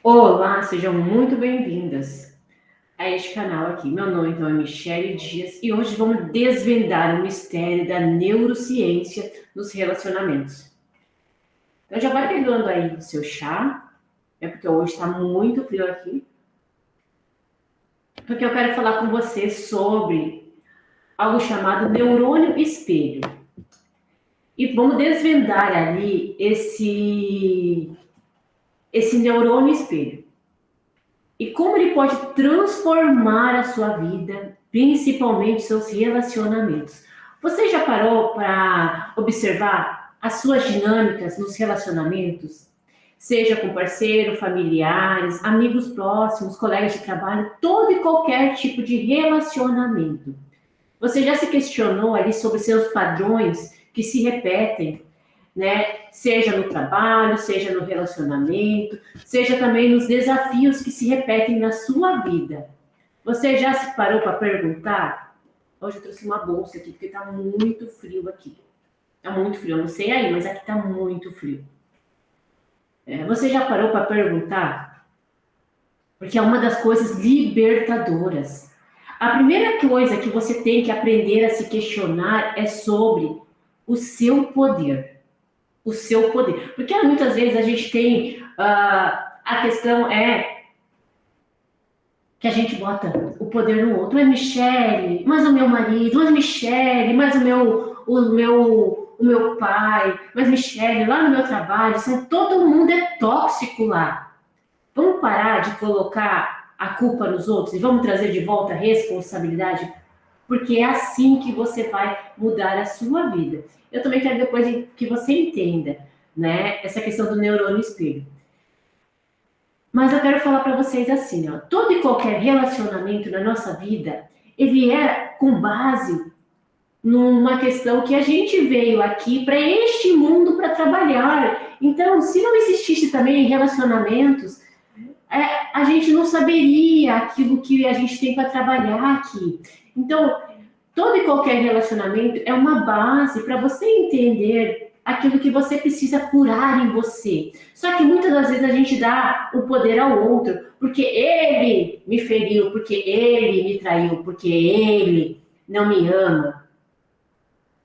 Olá, sejam muito bem-vindas a este canal aqui. Meu nome então é Michele Dias e hoje vamos desvendar o mistério da neurociência nos relacionamentos. Então já vai pegando aí o seu chá, porque hoje está muito frio aqui, porque eu quero falar com você sobre algo chamado neurônio espelho. E vamos desvendar ali esse neurônio espelho. E como ele pode transformar a sua vida, principalmente seus relacionamentos. Você já parou para observar as suas dinâmicas nos relacionamentos? Seja com parceiro, familiares, amigos próximos, colegas de trabalho, todo e qualquer tipo de relacionamento. Você já se questionou ali sobre seus padrões que se repetem, né? Seja no trabalho, seja no relacionamento, seja também nos desafios que se repetem na sua vida. Você já se parou para perguntar? Hoje eu trouxe uma bolsa aqui, porque está muito frio aqui. Está muito frio, eu não sei aí, mas aqui está muito frio. Você já parou para perguntar? Porque é uma das coisas libertadoras. A primeira coisa que você tem que aprender a se questionar é sobre o seu poder. O seu poder. Porque muitas vezes a gente tem a questão é que a gente bota o poder no outro. Mas Michele, mas o meu marido, mas Michele, mas o meu pai, mas Michele, lá no meu trabalho, todo mundo é tóxico lá. Vamos parar de colocar a culpa nos outros e vamos trazer de volta a responsabilidade, porque é assim que você vai mudar a sua vida. Eu também quero depois que você entenda, né, essa questão do neurônio espelho. Mas eu quero falar para vocês assim, ó, todo e qualquer relacionamento na nossa vida, ele é com base numa questão que a gente veio aqui para este mundo para trabalhar. Então, se não existisse também relacionamentos, a gente não saberia aquilo que a gente tem para trabalhar aqui. Então, todo e qualquer relacionamento é uma base para você entender aquilo que você precisa curar em você. Só que muitas das vezes a gente dá o poder ao outro, porque ele me feriu, porque ele me traiu, porque ele não me ama.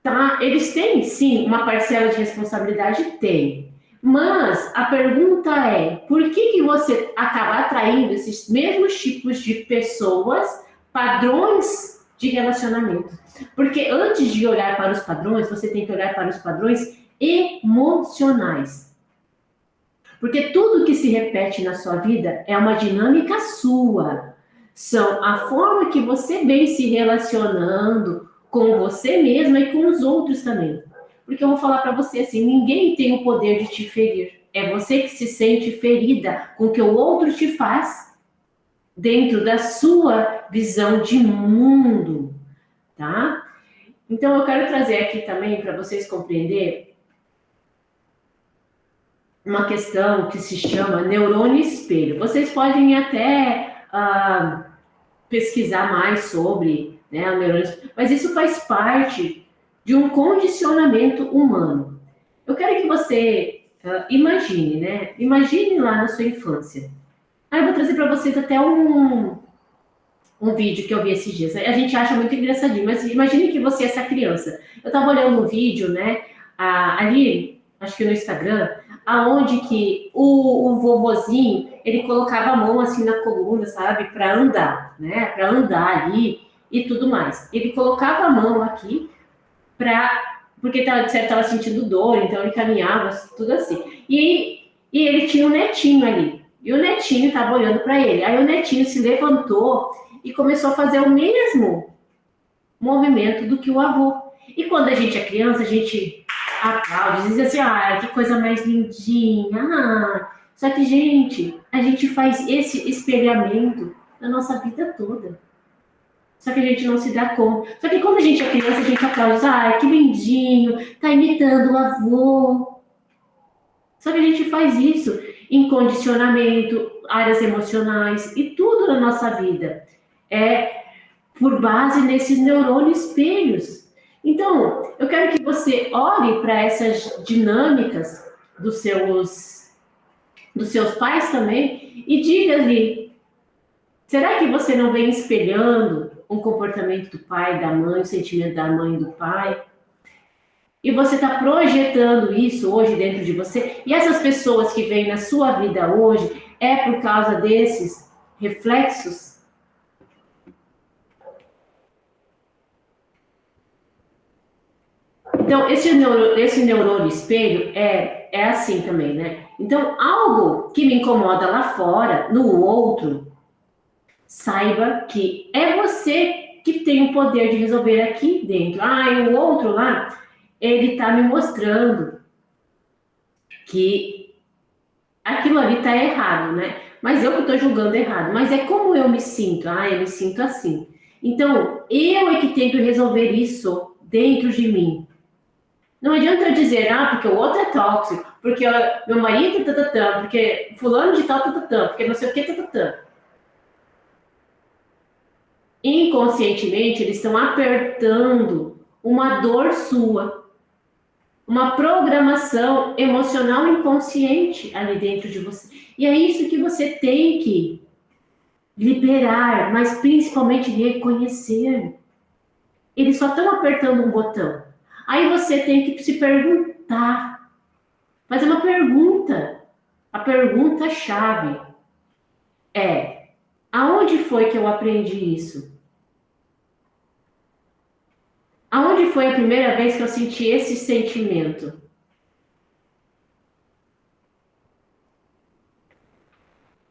Tá? Eles têm, sim, uma parcela de responsabilidade? Tem. Mas a pergunta é, por que você acaba atraindo esses mesmos tipos de pessoas, padrões de relacionamento? Porque antes de olhar para os padrões, você tem que olhar para os padrões emocionais. Porque tudo que se repete na sua vida é uma dinâmica sua. São a forma que você vem se relacionando com você mesma e com os outros também. Porque eu vou falar para você assim, ninguém tem o poder de te ferir. É você que se sente ferida com o que o outro te faz dentro da sua visão de mundo, tá? Então eu quero trazer aqui também para vocês compreenderem uma questão que se chama neurônio espelho. Vocês podem até pesquisar mais sobre, né, o neurônio espelho, mas isso faz parte de um condicionamento humano. Eu quero que você imagine, né? Imagine lá na sua infância. Aí eu vou trazer para vocês até um vídeo que eu vi esses dias. A gente acha muito engraçadinho, mas imagine que você é essa criança. Eu estava olhando um vídeo, né? Ali, acho que no Instagram, aonde que o vovozinho, ele colocava a mão assim na coluna, sabe? Para andar, né? Para andar ali e tudo mais. Ele colocava a mão aqui porque estava sentindo dor, então ele caminhava, tudo assim. E ele tinha um netinho ali. E o netinho estava olhando para ele. Aí o netinho se levantou e começou a fazer o mesmo movimento do que o avô. E quando a gente é criança, a gente aplaude, diz assim, que coisa mais lindinha. Só que, gente, a gente faz esse espelhamento na nossa vida toda. Só que a gente não se dá conta. Só que quando a gente é criança, a gente aplaude, que lindinho, tá imitando o avô. Só que a gente faz isso em condicionamento, áreas emocionais e tudo na nossa vida. É por base nesses neurônios espelhos. Então, eu quero que você olhe para essas dinâmicas dos seus dos seus pais também, e diga-lhe, será que você não vem espelhando um comportamento do pai, da mãe, o sentimento da mãe e do pai? E você está projetando isso hoje dentro de você, e essas pessoas que vêm na sua vida hoje, é por causa desses reflexos? Então, esse neurônio espelho é assim também, né? Então, algo que me incomoda lá fora, no outro, saiba que é você que tem o poder de resolver aqui dentro. Ah, e o outro lá, ele tá me mostrando que aquilo ali tá errado, né? Mas eu que tô julgando errado. Mas é como eu me sinto. Ah, eu me sinto assim. Então, eu é que tenho que resolver isso dentro de mim. Não adianta dizer, ah, porque o outro é tóxico, porque meu marido, tatatã, porque fulano de tal, tatatã, porque não sei o que, tatatã. Inconscientemente, eles estão apertando uma dor sua, uma programação emocional inconsciente ali dentro de você. E é isso que você tem que liberar, mas principalmente reconhecer. Eles só estão apertando um botão. Aí você tem que se perguntar, fazer uma pergunta. A pergunta-chave é: aonde foi que eu aprendi isso? Aonde foi a primeira vez que eu senti esse sentimento?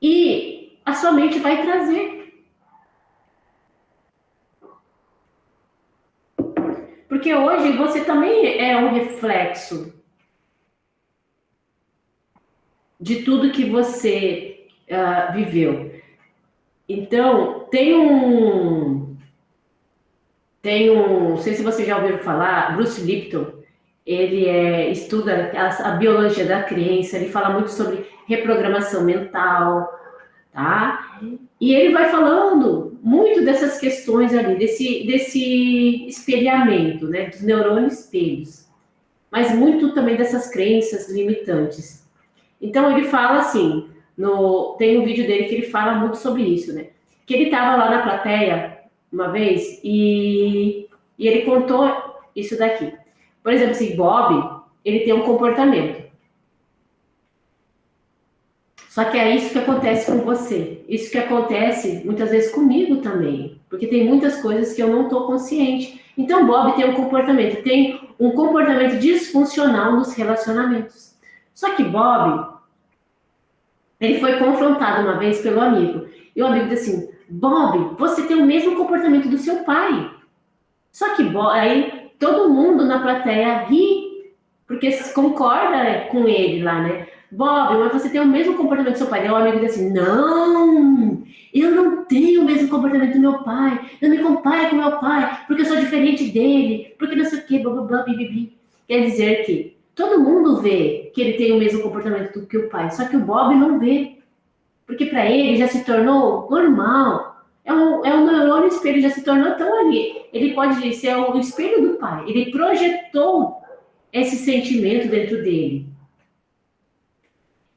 E a sua mente vai trazer. Porque hoje você também é um reflexo de tudo que você viveu. Então, não sei se você já ouviu falar, Bruce Lipton, ele estuda a biologia da crença, ele fala muito sobre reprogramação mental, tá? E ele vai falando muito dessas questões ali, desse espelhamento, né, dos neurônios espelhos, mas muito também dessas crenças limitantes. Então ele fala assim, tem um vídeo dele que ele fala muito sobre isso, né? Que ele estava lá na plateia uma vez e ele contou isso daqui. Por exemplo, assim, Bob, ele tem um comportamento. Só que é isso que acontece com você. Isso que acontece muitas vezes comigo também. Porque tem muitas coisas que eu não estou consciente. Então, Bob tem um comportamento disfuncional nos relacionamentos. Só que Bob, ele foi confrontado uma vez pelo amigo. E o amigo disse assim: Bob, você tem o mesmo comportamento do seu pai. Só que Bob, aí todo mundo na plateia ri, porque concorda com ele lá, né? Bob, mas você tem o mesmo comportamento do seu pai. Aí o amigo diz assim: não, eu não tenho o mesmo comportamento do meu pai. Eu me comparo com meu pai, porque eu sou diferente dele, porque não sei o quê, blá, blá, blá, bibibi. Quer dizer que todo mundo vê que ele tem o mesmo comportamento do que o pai, só que o Bob não vê, porque para ele já se tornou normal. É um neurônio espelho, já se tornou tão ali. Ele pode ser o espelho do pai. Ele projetou esse sentimento dentro dele.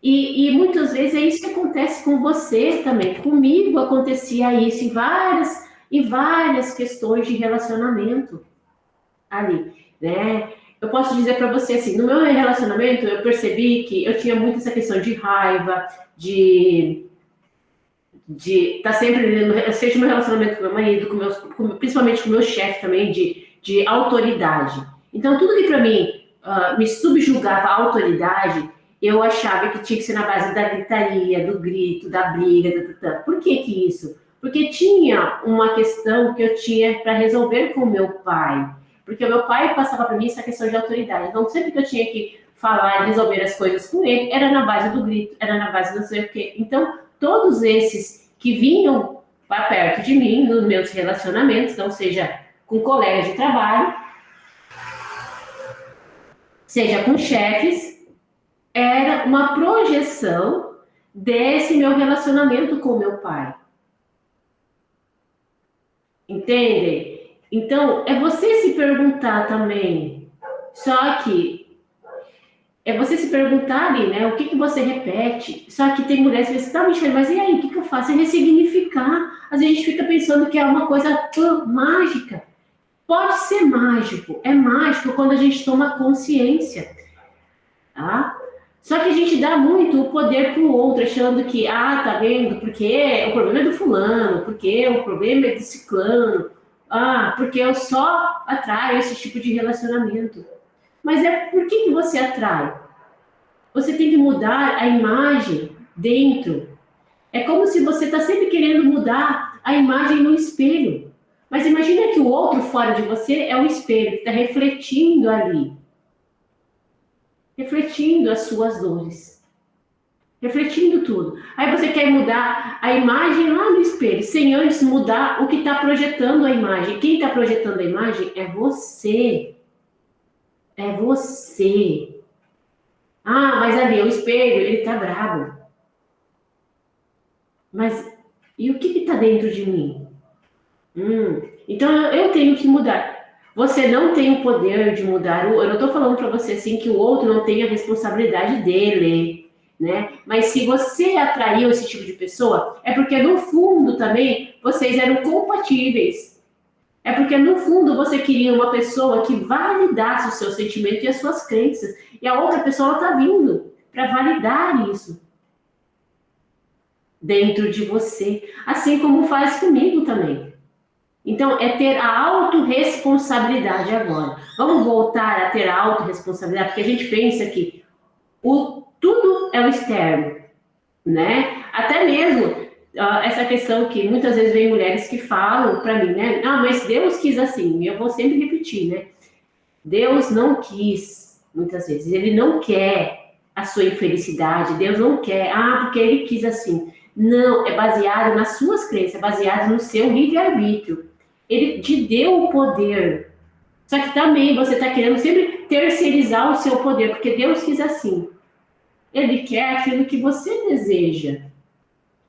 E muitas vezes é isso que acontece com você também. Comigo acontecia isso em várias questões de relacionamento ali, né? Eu posso dizer para você assim, no meu relacionamento eu percebi que eu tinha muito essa questão de raiva, de estar sempre, seja no relacionamento com meu marido, principalmente com meu chefe também, de autoridade. Então, tudo que para mim me subjugava a autoridade, eu achava que tinha que ser na base da gritaria, do grito, da briga. Por que isso? Porque tinha uma questão que eu tinha para resolver com o meu pai. Porque o meu pai passava para mim essa questão de autoridade. Então, sempre que eu tinha que falar e resolver as coisas com ele, era na base do grito, era na base do não sei o quê. Então, todos esses que vinham para perto de mim, nos meus relacionamentos, não seja com colegas de trabalho, seja com chefes, era uma projeção desse meu relacionamento com meu pai. Entende? Então, é você se perguntar também. Só que É você se perguntar ali, né? O que que você repete? Só que tem mulheres que você tá, Michelle, mas e aí? O que que eu faço? É ressignificar. Às vezes a gente fica pensando que é uma coisa mágica. Pode ser mágico. É mágico quando a gente toma consciência, tá? Só que a gente dá muito o poder pro outro, achando que, tá vendo? Porque o problema é do fulano, porque o problema é do ciclano, porque eu só atraio esse tipo de relacionamento. Mas é por que você atrai? Você tem que mudar a imagem dentro. É como se você está sempre querendo mudar a imagem no espelho. Mas imagina que o outro fora de você é um espelho que está refletindo ali, refletindo as suas dores, refletindo tudo. Aí você quer mudar a imagem lá no espelho, sem antes mudar o que está projetando a imagem. Quem está projetando a imagem é você. É você. Mas ali, o espelho, ele está bravo. Mas e o que está dentro de mim? Então eu tenho que mudar. Você não tem o poder de mudar. Eu não estou falando para você assim que o outro não tem a responsabilidade dele, né? Mas se você atraiu esse tipo de pessoa, é porque no fundo também vocês eram compatíveis. É porque no fundo você queria uma pessoa que validasse o seu sentimento e as suas crenças. E a outra pessoa está vindo para validar isso dentro de você, assim como faz comigo também. Então, é ter a autorresponsabilidade agora. Vamos voltar a ter a autorresponsabilidade, porque a gente pensa que tudo é o externo, né? Até mesmo essa questão que muitas vezes vem mulheres que falam para mim, né? Mas Deus quis assim, e eu vou sempre repetir, né? Deus não quis, muitas vezes, ele não quer a sua infelicidade, Deus não quer, porque ele quis assim. Não, é baseado nas suas crenças, é baseado no seu livre-arbítrio. Ele te deu o poder. Só que também você está querendo sempre terceirizar o seu poder, porque Deus quis assim. Ele quer aquilo que você deseja.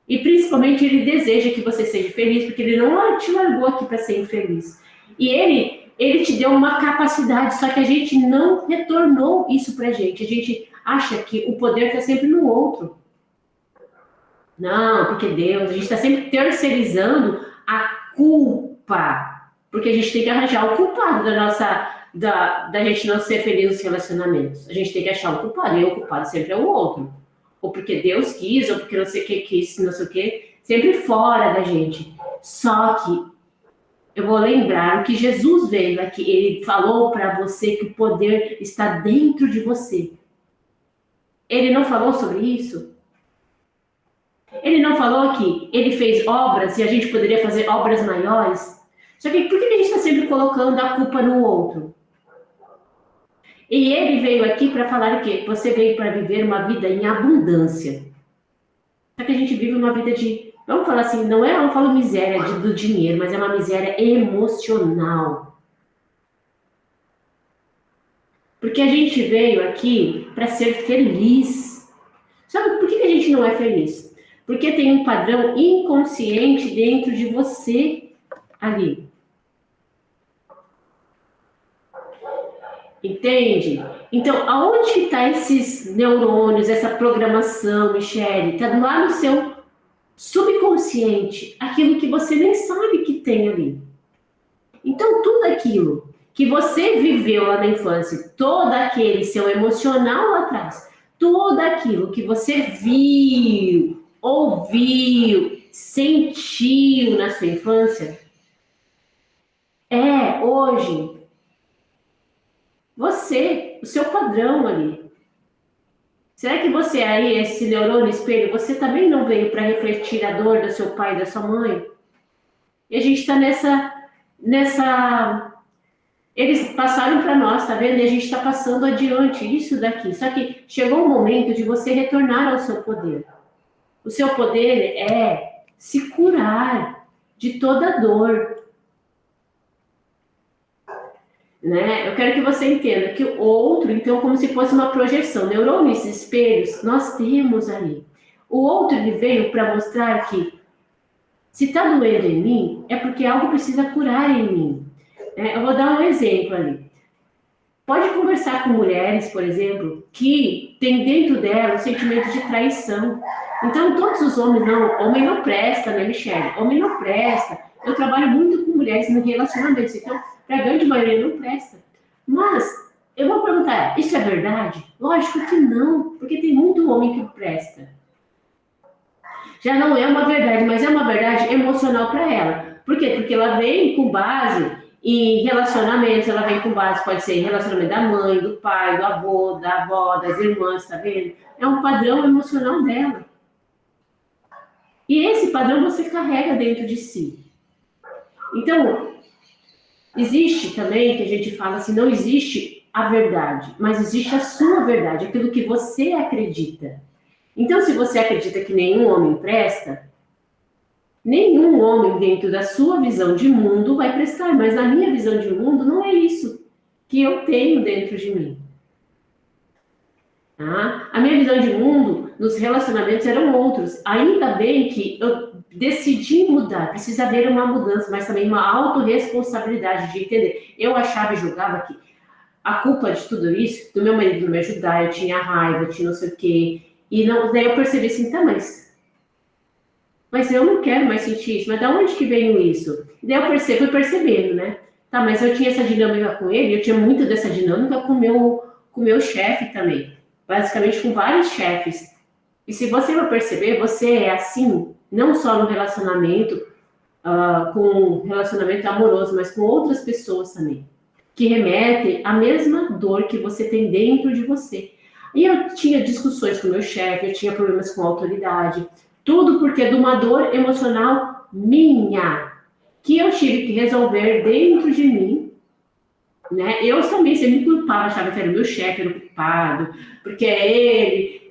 E principalmente ele deseja que você seja feliz, porque ele não te largou aqui para ser infeliz. E ele te deu uma capacidade, só que a gente não retornou isso pra gente. A gente acha que o poder está sempre no outro. Não, porque Deus, a gente está sempre terceirizando a culpa. Porque a gente tem que arranjar o culpado da gente não ser feliz nos relacionamentos. A gente tem que achar o culpado, e o culpado sempre é o outro. Ou porque Deus quis, ou porque não sei o que quis, não sei o que, sempre fora da gente. Só que eu vou lembrar o que Jesus veio aqui, ele falou para você que o poder está dentro de você. Ele não falou sobre isso? Ele não falou que ele fez obras e a gente poderia fazer obras maiores? Só que por que a gente está sempre colocando a culpa no outro? E ele veio aqui para falar o quê? Você veio para viver uma vida em abundância. Só que a gente vive uma vida de, vamos falar assim, não falo miséria do dinheiro, mas é uma miséria emocional. Porque a gente veio aqui para ser feliz. Sabe por que a gente não é feliz? Porque tem um padrão inconsciente dentro de você ali. Entende? Então, aonde que tá esses neurônios, essa programação, Michele? Tá lá no seu subconsciente, aquilo que você nem sabe que tem ali. Então, tudo aquilo que você viveu lá na infância, todo aquele seu emocional lá atrás, tudo aquilo que você viu, ouviu, sentiu na sua infância, hoje você, o seu padrão ali. Será que você aí, esse neurônio espelho, você também não veio para refletir a dor do seu pai e da sua mãe? E a gente está nessa. Eles passaram para nós, tá vendo? E a gente está passando adiante isso daqui. Só que chegou o momento de você retornar ao seu poder. O seu poder é se curar de toda dor. Né? Eu quero que você entenda que o outro, então, como se fosse uma projeção. Neurônios, espelhos, nós temos ali. O outro, ele veio para mostrar que se está doendo em mim, é porque algo precisa curar em mim. Eu vou dar um exemplo ali. Pode conversar com mulheres, por exemplo, que tem dentro dela o sentimento de traição. Então, todos os homens, não, homem não presta, né, Michele? Homem não presta. Eu trabalho muito com mulheres no relacionamento, então, para a grande maioria não presta. Mas, eu vou perguntar, isso é verdade? Lógico que não, porque tem muito homem que presta. Já não é uma verdade, mas é uma verdade emocional para ela. Por quê? Porque ela vem com base em relacionamentos, ela vem com base, pode ser relacionamento da mãe, do pai, do avô, da avó, das irmãs, tá vendo? É um padrão emocional dela. E esse padrão você carrega dentro de si. Então, existe também, que a gente fala assim, não existe a verdade, mas existe a sua verdade, aquilo que você acredita. Então, se você acredita que nenhum homem presta, nenhum homem dentro da sua visão de mundo vai prestar, mas na minha visão de mundo não é isso que eu tenho dentro de mim. Tá? A minha visão de mundo nos relacionamentos eram outros. Ainda bem que eu decidi mudar, precisa haver uma mudança, mas também uma autorresponsabilidade de entender. Eu achava e julgava que a culpa de tudo isso, do meu marido não me ajudar, eu tinha raiva, eu tinha não sei o quê, e não, daí eu percebi assim, tá, mas eu não quero mais sentir isso, mas da onde que veio isso? Daí eu fui percebendo, né? Tá, mas eu tinha essa dinâmica com ele, eu tinha muito dessa dinâmica com o meu chefe também, basicamente com vários chefes. E se você for perceber, você é assim, não só no relacionamento, com relacionamento amoroso, mas com outras pessoas também, que remetem à mesma dor que você tem dentro de você. E eu tinha discussões com o meu chefe, eu tinha problemas com a autoridade, tudo porque de uma dor emocional minha, que eu tive que resolver dentro de mim, né? Eu também sempre me culpava, achava que era o meu chefe, era o culpado, porque é ele,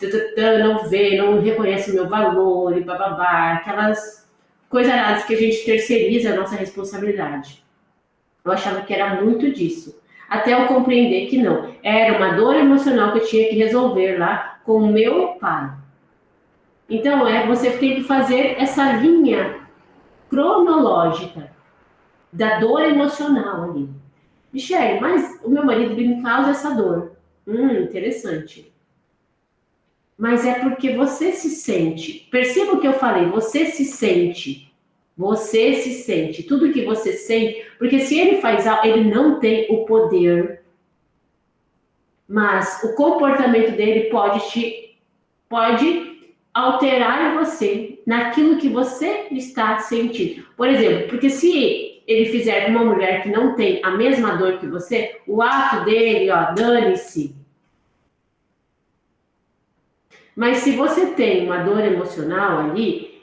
não vê, não reconhece o meu valor, e bababá, aquelas coisas que a gente terceiriza a nossa responsabilidade. Eu achava que era muito disso. Até eu compreender que não. Era uma dor emocional que eu tinha que resolver lá com o meu pai. Então, você tem que fazer essa linha cronológica da dor emocional ali. Michele, mas o meu marido me causa essa dor. Interessante. Mas é porque você se sente. Perceba o que eu falei, você se sente. Você se sente. Tudo que você sente, porque se ele faz algo, ele não tem o poder. Mas o comportamento dele pode alterar você naquilo que você está sentindo. Por exemplo, porque se ele fizer com uma mulher que não tem a mesma dor que você, o ato dele, dane-se. Mas se você tem uma dor emocional ali,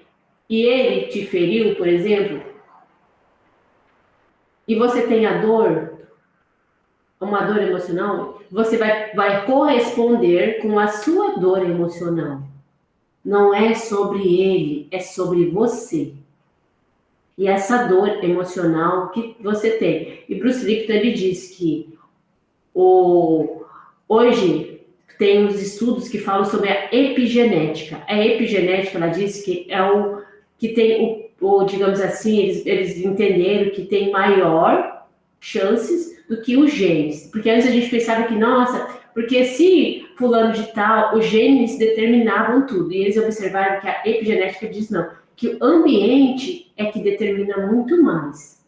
e ele te feriu, por exemplo, e você tem a dor, uma dor emocional, você vai corresponder com a sua dor emocional. Não é sobre ele, é sobre você. E essa dor emocional que você tem. E Bruce Lipton, ele diz que hoje tem uns estudos que falam sobre a epigenética. A epigenética, ela diz que é o que tem digamos assim, eles entenderam que tem maior chances do que os genes. Porque antes a gente pensava que, nossa, porque se fulano de tal, os genes determinavam tudo. E eles observaram que a epigenética diz não, que o ambiente é que determina muito mais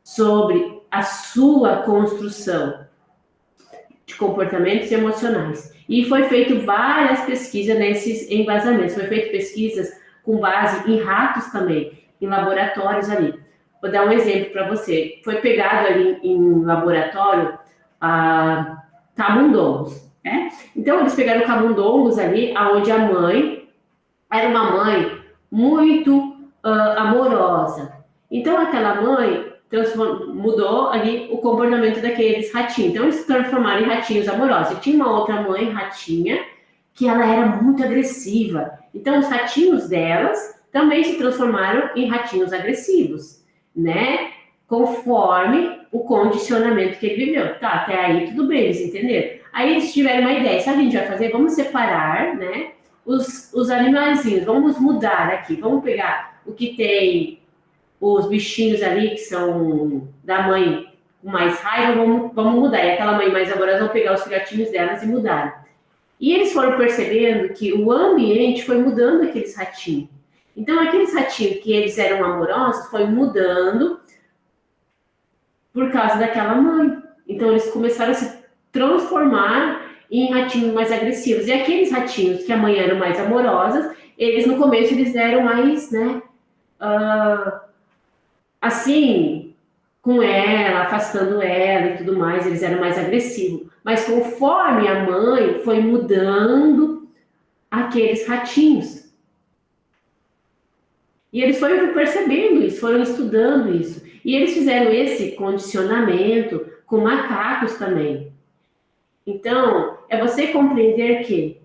sobre a sua construção de comportamentos emocionais. E foi feito várias pesquisas nesses embasamentos. Foi feito pesquisas com base em ratos também, em laboratórios ali. Vou dar um exemplo para você. Foi pegado ali em laboratório camundongos, né? Então, eles pegaram camundongos ali, onde a mãe era uma mãe muito amorosa. Então, aquela mãe mudou ali o comportamento daqueles ratinhos. Então, eles se transformaram em ratinhos amorosos. E tinha uma outra mãe ratinha que ela era muito agressiva. Então, os ratinhos delas também se transformaram em ratinhos agressivos, né? Conforme o condicionamento que ele viveu. Tá, até aí tudo bem, eles entenderam. Aí eles tiveram uma ideia, sabe o que a gente vai fazer? Vamos separar, né? Os animaizinhos, vamos mudar aqui. Vamos pegar o que tem os bichinhos ali, que são da mãe com mais raiva, vamos mudar. E aquela mãe mais amorosa vão pegar os filhotinhos delas e mudar. E eles foram percebendo que o ambiente foi mudando aqueles ratinhos. Então, aqueles ratinhos que eles eram amorosos foi mudando por causa daquela mãe. Então, eles começaram a se transformar em ratinhos mais agressivos. E aqueles ratinhos que a mãe eram mais amorosas, eles no começo eles eram mais, né, assim, com ela, afastando ela e tudo mais, eles eram mais agressivos. Mas conforme a mãe foi mudando aqueles ratinhos. E eles foram percebendo isso, foram estudando isso. E eles fizeram esse condicionamento com macacos também. Então, é você compreender que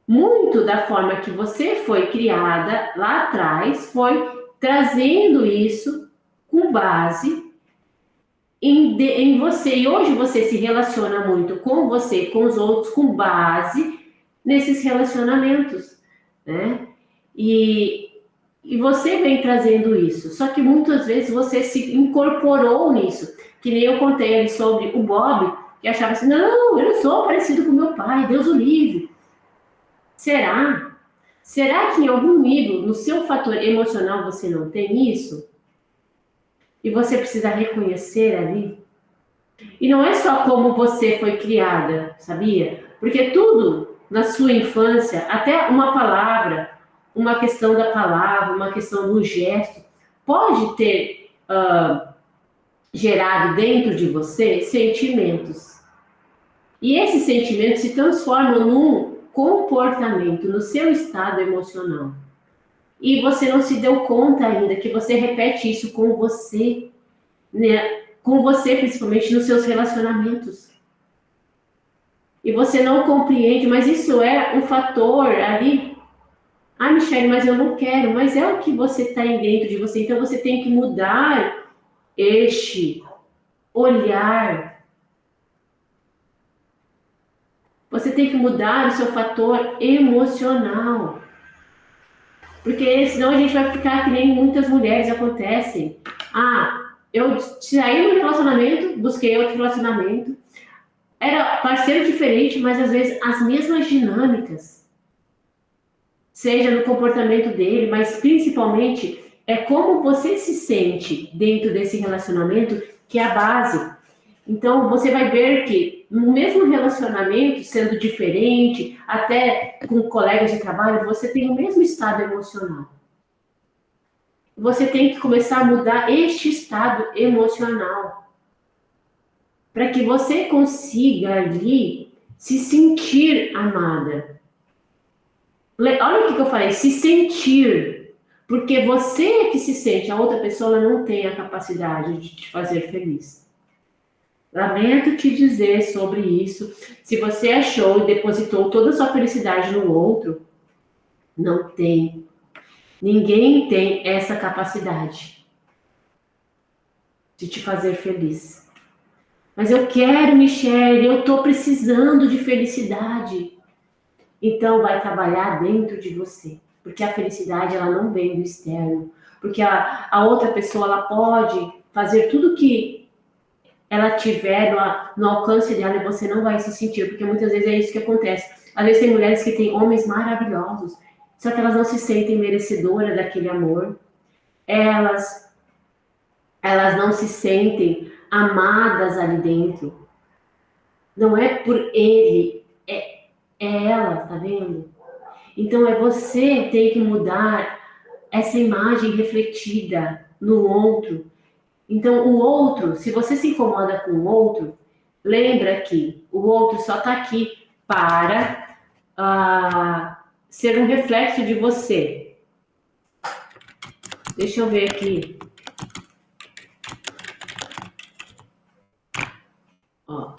muito da forma que você foi criada lá atrás foi trazendo isso com base em você. E hoje você se relaciona muito com você, com os outros, com base nesses relacionamentos, né? E você vem trazendo isso. Só que muitas vezes você se incorporou nisso. Que nem eu contei ali sobre o Bob, que achava assim, não, eu não sou parecido com meu pai, Deus o livre. Será? Será que em algum nível, no seu fator emocional, você não tem isso? E você precisa reconhecer ali? E não é só como você foi criada, sabia? Porque tudo na sua infância, até uma palavra, uma questão da palavra, uma questão do gesto, pode ter gerado dentro de você sentimentos. E esses sentimentos se transformam num comportamento, no seu estado emocional. E você não se deu conta ainda que você repete isso com você, né? Com você, principalmente nos seus relacionamentos. E você não compreende, mas isso é um fator ali. Ah, Michele, mas eu não quero. Mas é o que você está aí dentro de você. Então você tem que mudar este olhar. Você tem que mudar o seu fator emocional. Porque senão a gente vai ficar que nem muitas mulheres acontecem. Ah, eu saí do relacionamento, busquei outro relacionamento. Era parceiro diferente, mas às vezes as mesmas dinâmicas. Seja no comportamento dele, mas principalmente é como você se sente dentro desse relacionamento, que é a base. Então, você vai ver que no mesmo relacionamento, sendo diferente, até com colegas de trabalho, você tem o mesmo estado emocional. Você tem que começar a mudar este estado emocional, para que você consiga ali se sentir amada. Olha o que eu falei, se sentir. Porque você é que se sente, a outra pessoa não tem a capacidade de te fazer feliz. Lamento te dizer sobre isso. Se você achou e depositou toda a sua felicidade no outro, não tem. Ninguém tem essa capacidade de te fazer feliz. Mas eu quero, Michele, eu estou precisando de felicidade. Então vai trabalhar dentro de você. Porque a felicidade ela não vem do externo. Porque a outra pessoa ela pode fazer tudo que ela tiver no alcance dela e você não vai se sentir, porque muitas vezes é isso que acontece. Às vezes tem mulheres que têm homens maravilhosos, só que elas não se sentem merecedoras daquele amor. Elas não se sentem amadas ali dentro. Não é por ele, é ela, tá vendo? Então é você ter que mudar essa imagem refletida no outro. Então, o outro, se você se incomoda com o outro, lembra que o outro só está aqui para ser um reflexo de você. Deixa eu ver aqui. Ó.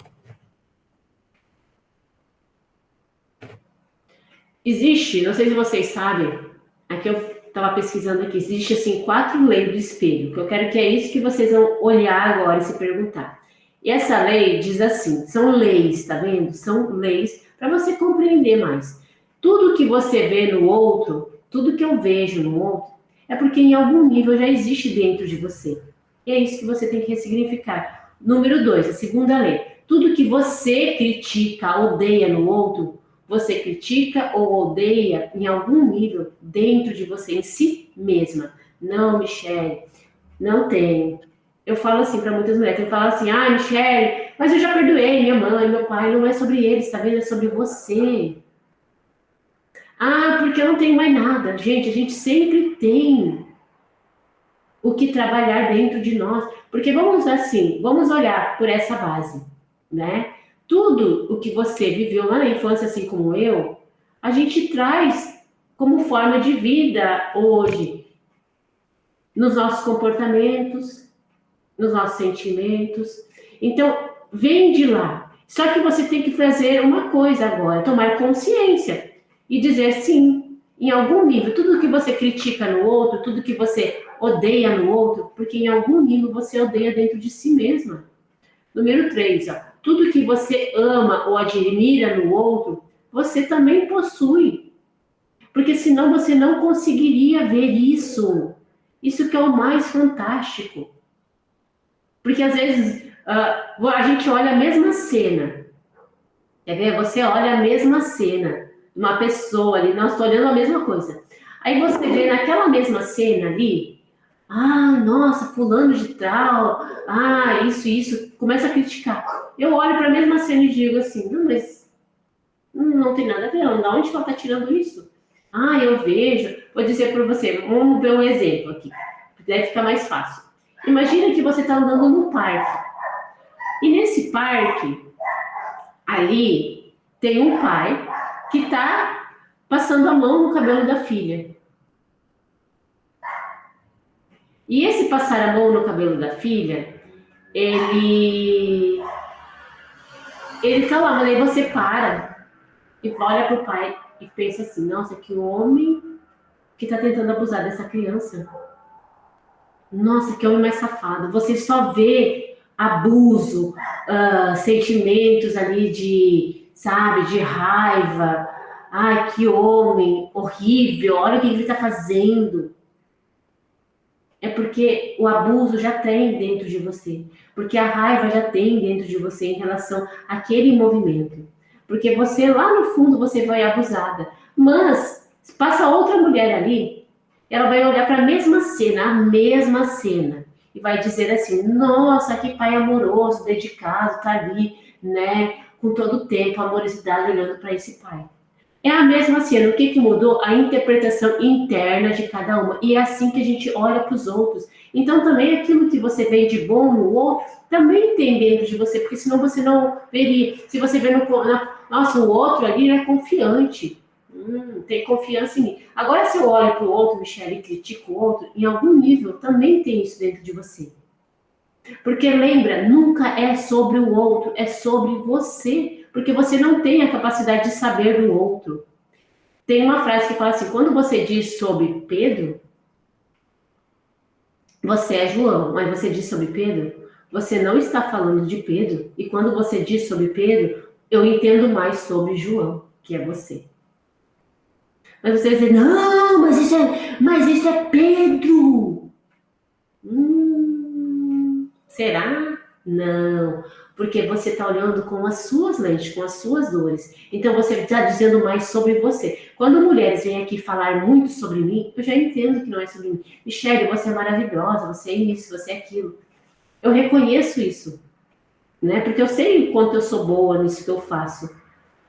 Existe, não sei se vocês sabem, aqui eu estava pesquisando aqui, existe assim 4 leis do espelho, que eu quero que é isso que vocês vão olhar agora e se perguntar. E essa lei diz assim, são leis, tá vendo? São leis para você compreender mais. Tudo que você vê no outro, tudo que eu vejo no outro, é porque em algum nível já existe dentro de você. E é isso que você tem que ressignificar. Número 2, a segunda lei. Tudo que você critica, odeia no outro, você critica ou odeia em algum nível dentro de você, em si mesma. Não, Michele, não tenho. Eu falo assim para muitas mulheres, eu falo assim, Michele, mas eu já perdoei minha mãe, meu pai, não é sobre eles, tá vendo? É sobre você. Porque eu não tenho mais nada. Gente, a gente sempre tem o que trabalhar dentro de nós. Porque vamos olhar por essa base, né? Tudo o que você viveu lá na infância, assim como eu, a gente traz como forma de vida hoje, nos nossos comportamentos, nos nossos sentimentos. Então, vem de lá. Só que você tem que fazer uma coisa agora, tomar consciência e dizer sim, em algum nível, tudo que você critica no outro, tudo que você odeia no outro, porque em algum nível você odeia dentro de si mesma. Número 3, tudo que você ama ou admira no outro, você também possui. Porque senão você não conseguiria ver isso. Isso que é o mais fantástico. Porque às vezes a gente olha a mesma cena. Quer ver? Você olha a mesma cena. Uma pessoa ali, nós estamos olhando a mesma coisa. Aí você vê naquela mesma cena ali, nossa, fulano de tal, isso, começa a criticar. Eu olho para a mesma cena e digo assim, não, mas não tem nada a ver, de onde que ela está tirando isso? Eu vejo, vou dizer para você, vamos ver um exemplo aqui, deve ficar mais fácil. Imagina que você está andando num parque, e nesse parque, ali, tem um pai que está passando a mão no cabelo da filha. E esse passar a mão no cabelo da filha, ele tá lá, mas aí você para e olha pro pai e pensa assim, nossa, que homem que tá tentando abusar dessa criança. Nossa, que homem mais safado. Você só vê abuso, sentimentos ali de raiva. Que homem horrível, olha o que ele tá fazendo. É porque o abuso já tem dentro de você. Porque a raiva já tem dentro de você em relação àquele movimento. Porque você, lá no fundo, você foi abusada. Mas, passa outra mulher ali, ela vai olhar para a mesma cena, e vai dizer assim, nossa, que pai amoroso, dedicado, tá ali, né, com todo o tempo, amorosidade, olhando para esse pai. É a mesma cena, o que mudou? A interpretação interna de cada uma. E é assim que a gente olha para os outros. Então, também aquilo que você vê de bom no outro, também tem dentro de você, porque senão você não veria. Se você vê nossa, o outro ali é confiante. Tem confiança em mim. Agora, se eu olho para o outro, Michele, e critico o outro, em algum nível também tem isso dentro de você. Porque lembra, nunca é sobre o outro, é sobre você. Porque você não tem a capacidade de saber do outro. Tem uma frase que fala assim, quando você diz sobre Pedro, você é João, mas você diz sobre Pedro, você não está falando de Pedro. E quando você diz sobre Pedro, eu entendo mais sobre João, que é você. Mas você vai dizer, não, mas isso é Pedro. Será? Não, porque você está olhando com as suas lentes, com as suas dores. Então você está dizendo mais sobre você. Quando mulheres vêm aqui falar muito sobre mim, eu já entendo que não é sobre mim. Michele, você é maravilhosa, você é isso, você é aquilo. Eu reconheço isso, né? Porque eu sei o quanto eu sou boa nisso que eu faço.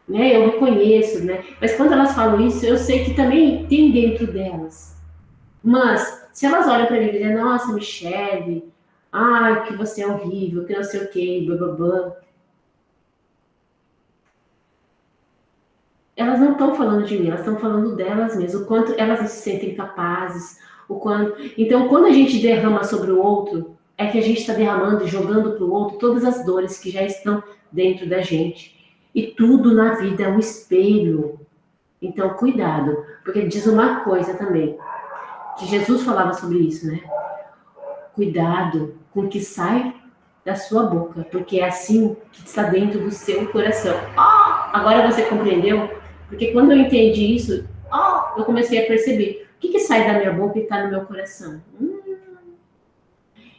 Né? Eu reconheço, né? Mas quando elas falam isso, eu sei que também tem dentro delas. Mas, se elas olham para mim e dizem, nossa, Michele, que você é horrível, que não sei o que, blá. Elas não estão falando de mim, elas estão falando delas mesmas, o quanto elas se sentem capazes, o quanto... Então, quando a gente derrama sobre o outro, é que a gente está derramando e jogando para o outro todas as dores que já estão dentro da gente. E tudo na vida é um espelho. Então, cuidado, porque diz uma coisa também, que Jesus falava sobre isso, né? Cuidado com o que sai da sua boca, porque é assim que está dentro do seu coração. Agora você compreendeu? Porque quando eu entendi isso, eu comecei a perceber o que sai da minha boca e está no meu coração.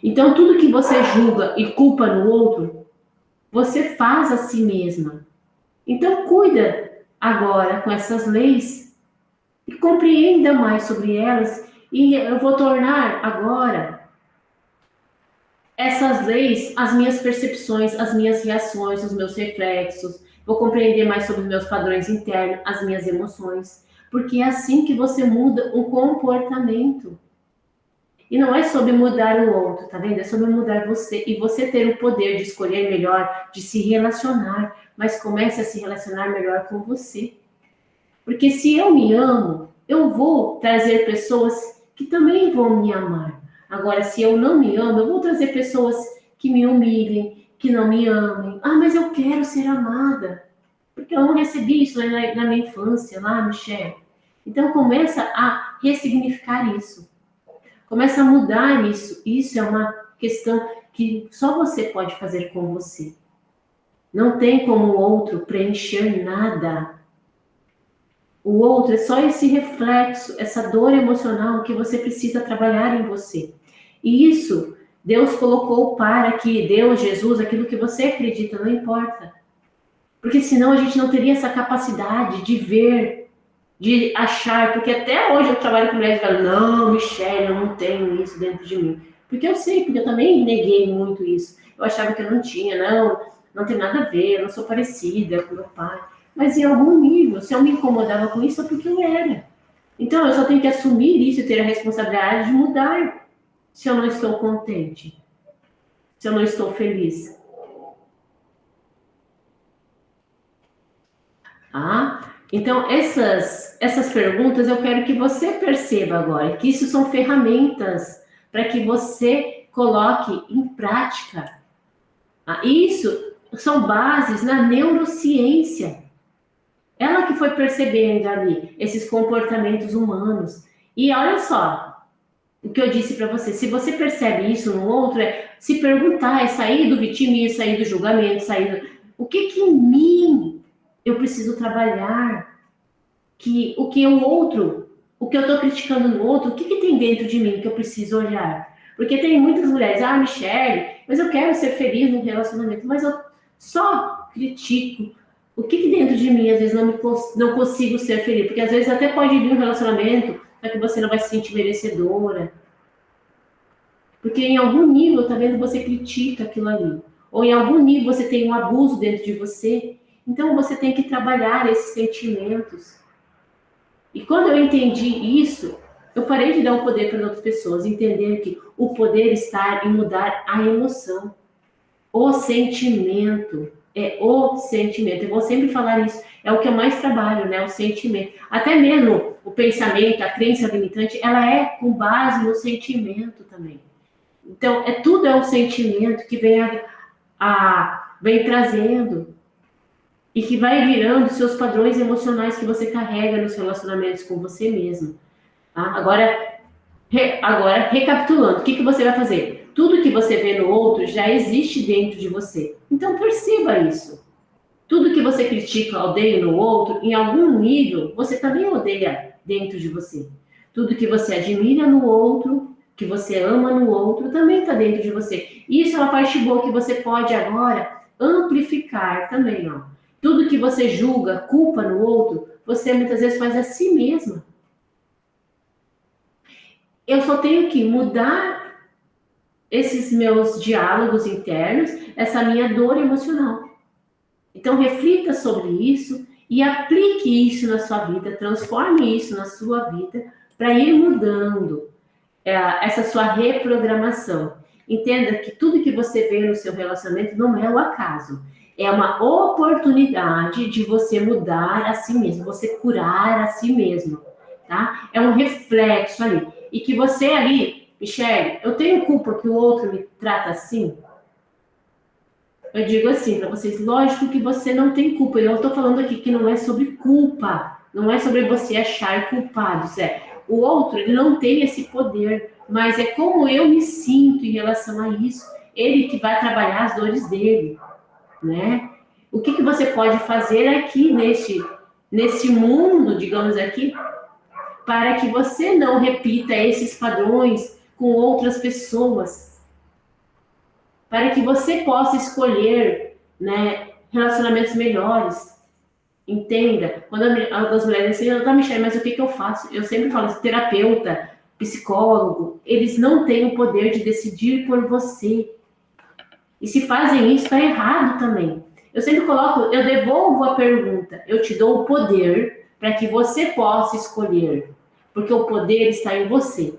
Então, tudo que você julga e culpa no outro, você faz a si mesma. Então, cuida agora com essas leis e compreenda mais sobre elas. E eu vou tornar agora essas leis as minhas percepções, as minhas reações, os meus reflexos. Vou compreender mais sobre os meus padrões internos, as minhas emoções. Porque é assim que você muda um comportamento. E não é sobre mudar o outro, tá vendo? É sobre mudar você. E você ter o poder de escolher melhor, de se relacionar. Mas comece a se relacionar melhor com você. Porque se eu me amo, eu vou trazer pessoas que também vão me amar. Agora, se eu não me amo, eu vou trazer pessoas que me humilhem, que não me amem. Ah, mas eu quero ser amada. Porque eu não recebi isso na minha infância, lá, Michelle. Então, começa a ressignificar isso. Começa a mudar isso. Isso é uma questão que só você pode fazer com você. Não tem como o outro preencher nada. O outro é só esse reflexo, essa dor emocional que você precisa trabalhar em você. E isso Deus colocou para que Deus, Jesus, aquilo que você acredita, não importa. Porque senão a gente não teria essa capacidade de ver, de achar, porque até hoje eu trabalho com mulheres que falam, não, Michelle, eu não tenho isso dentro de mim. Porque eu sei, porque eu também neguei muito isso. Eu achava que eu não tinha, não tem nada a ver, eu não sou parecida com meu pai. Mas em algum nível, se eu me incomodava com isso, é porque eu era. Então eu só tenho que assumir isso e ter a responsabilidade de mudar se eu não estou contente, se eu não estou feliz. Ah, então essas perguntas eu quero que você perceba agora, que isso são ferramentas para que você coloque em prática. Isso são bases na neurociência. Ela que foi percebendo ali esses comportamentos humanos. E olha só, o que eu disse para você, se você percebe isso no outro, é se perguntar, é sair do vitimismo, sair do julgamento, o que em mim eu preciso trabalhar, o que eu estou criticando no outro, o que tem dentro de mim que eu preciso olhar? Porque tem muitas mulheres, Michelle, mas eu quero ser feliz no relacionamento, mas eu só critico. O que dentro de mim, às vezes, não consigo ser feliz? Porque às vezes até pode vir um relacionamento, só que você não vai se sentir merecedora. Porque em algum nível, tá vendo, você critica aquilo ali. Ou em algum nível você tem um abuso dentro de você. Então você tem que trabalhar esses sentimentos. E quando eu entendi isso, eu parei de dar o poder para outras pessoas, entender que o poder está em mudar a emoção, o sentimento. É o sentimento. Eu vou sempre falar isso. É o que eu mais trabalho, né? O sentimento. Até mesmo o pensamento, a crença limitante, ela é com base no sentimento também. Então, tudo é um sentimento que vem trazendo e que vai virando seus padrões emocionais que você carrega nos relacionamentos com você mesmo. Tá? Agora, recapitulando, o que você vai fazer? Tudo que você vê no outro já existe dentro de você. Então, perceba isso. Tudo que você critica, odeia no outro, em algum nível, você também odeia dentro de você. Tudo que você admira no outro, que você ama no outro, também está dentro de você. E isso é uma parte boa que você pode agora amplificar também, ó. Tudo que você julga, culpa no outro, você muitas vezes faz a si mesma. Eu só tenho que mudar esses meus diálogos internos, essa minha dor emocional. Então, reflita sobre isso e aplique isso na sua vida, transforme isso na sua vida para ir mudando essa sua reprogramação. Entenda que tudo que você vê no seu relacionamento não é o acaso. É uma oportunidade de você mudar a si mesmo, você curar a si mesmo, tá? É um reflexo ali. E que você ali, Michelle, eu tenho culpa que o outro me trata assim? Eu digo assim para vocês, lógico que você não tem culpa. Eu estou falando aqui que não é sobre culpa, não é sobre você achar culpados. O outro, ele não tem esse poder, mas é como eu me sinto em relação a isso. Ele que vai trabalhar as dores dele, né? O que você pode fazer aqui nesse mundo, digamos aqui, para que você não repita esses padrões com outras pessoas. para que você possa escolher, né, relacionamentos melhores. Entenda, quando as mulheres dizem, tá, Michelle, mas o que eu faço? Eu sempre falo, terapeuta, psicólogo, eles não têm o poder de decidir por você. E se fazem isso, está errado também. Eu sempre coloco, eu devolvo a pergunta, eu te dou o poder para que você possa escolher, porque o poder está em você.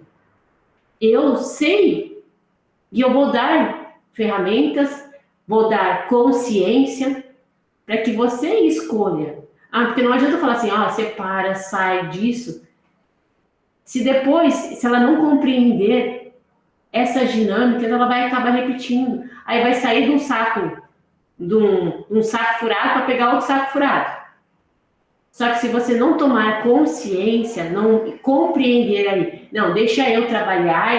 Eu sei e eu vou dar ferramentas, vou dar consciência para que você escolha. Ah, porque não adianta falar assim, separa, sai disso. Se depois, se ela não compreender essas dinâmicas, ela vai acabar repetindo. Aí vai sair de um saco, um saco furado para pegar outro saco furado. Só que se você não tomar consciência, não compreender aí, não, deixa eu trabalhar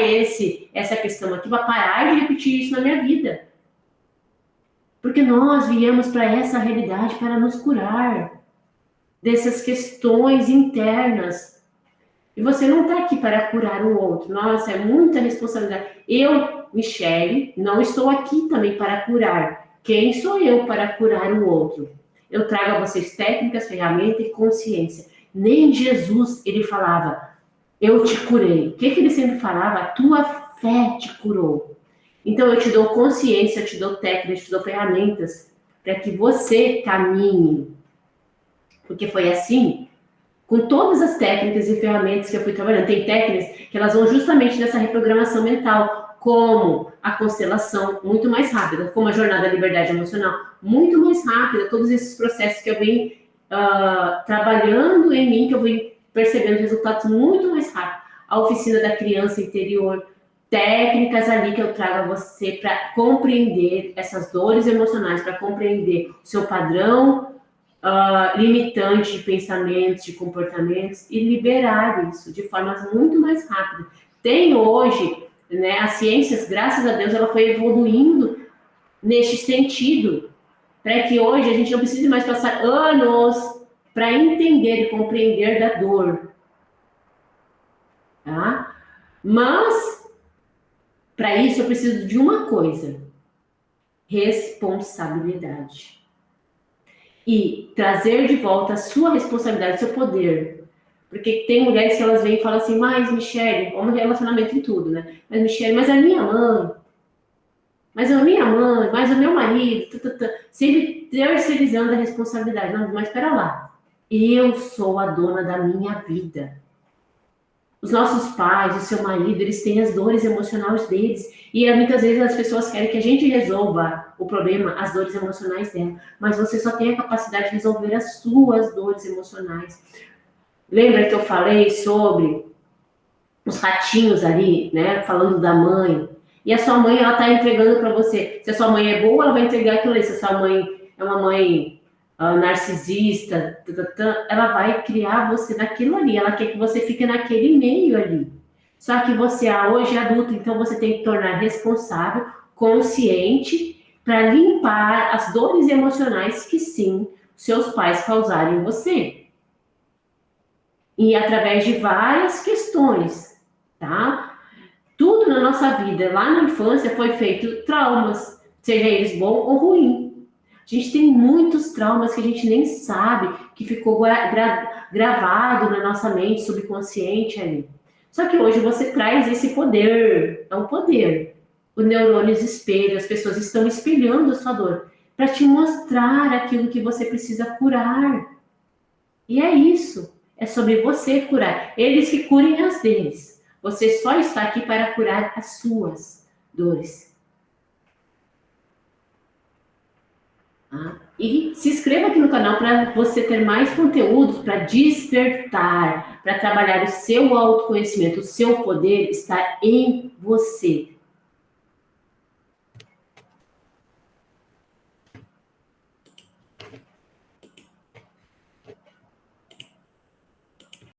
essa questão aqui para parar de repetir isso na minha vida. Porque nós viemos para essa realidade para nos curar dessas questões internas. E você não está aqui para curar o outro. Nossa, é muita responsabilidade. Eu, Michelle, não estou aqui também para curar. Quem sou eu para curar o outro? Eu trago a vocês técnicas, ferramentas e consciência. Nem Jesus, ele falava, eu te curei. O que ele sempre falava? A tua fé te curou. Então, eu te dou consciência, eu te dou técnicas, eu te dou ferramentas para que você caminhe. Porque foi assim, com todas as técnicas e ferramentas que eu fui trabalhando. Tem técnicas que elas vão justamente nessa reprogramação mental, como a constelação, muito mais rápida, como a jornada da liberdade emocional, muito mais rápida. Todos esses processos que eu venho trabalhando em mim, que eu venho percebendo resultados muito mais rápido. A oficina da criança interior, técnicas ali que eu trago a você para compreender essas dores emocionais, para compreender o seu padrão limitante de pensamentos, de comportamentos e liberar isso de formas muito mais rápidas. Tem hoje, né, as ciências, graças a Deus, ela foi evoluindo neste sentido, para que hoje a gente não precise mais passar anos para entender e compreender da dor. Tá? Mas, para isso, eu preciso de uma coisa: responsabilidade. E trazer de volta a sua responsabilidade, seu poder. Porque tem mulheres que elas vêm e falam assim, mas Michelle, vamos relacionamento em tudo, né? Mas Michelle, mas a minha mãe, mas o meu marido, sempre terceirizando a responsabilidade. Não, mas espera lá, eu sou a dona da minha vida. Os nossos pais, o seu marido, eles têm as dores emocionais deles. E muitas vezes as pessoas querem que a gente resolva o problema, as dores emocionais dela. Mas você só tem a capacidade de resolver as suas dores emocionais. Lembra que eu falei sobre os ratinhos ali, né? Falando da mãe. E a sua mãe, ela tá entregando para você. Se a sua mãe é boa, ela vai entregar aquilo ali. Se a sua mãe é uma mãe narcisista, ela vai criar você naquilo ali. Ela quer que você fique naquele meio ali. Só que você hoje é adulto, então você tem que tornar responsável, consciente, para limpar as dores emocionais que sim, seus pais causaram em você. E através de várias questões, tá? Tudo na nossa vida, lá na infância, foi feito traumas, seja eles bom ou ruim. A gente tem muitos traumas que a gente nem sabe, que ficou gravado na nossa mente subconsciente ali. Só que hoje você traz esse poder, é um poder. O neurônios espelham, as pessoas estão espelhando a sua dor, para te mostrar aquilo que você precisa curar. E é isso, é sobre você curar. Eles que curem as deles. Você só está aqui para curar as suas dores. E se inscreva aqui no canal para você ter mais conteúdos para despertar, para trabalhar o seu autoconhecimento. O seu poder está em você.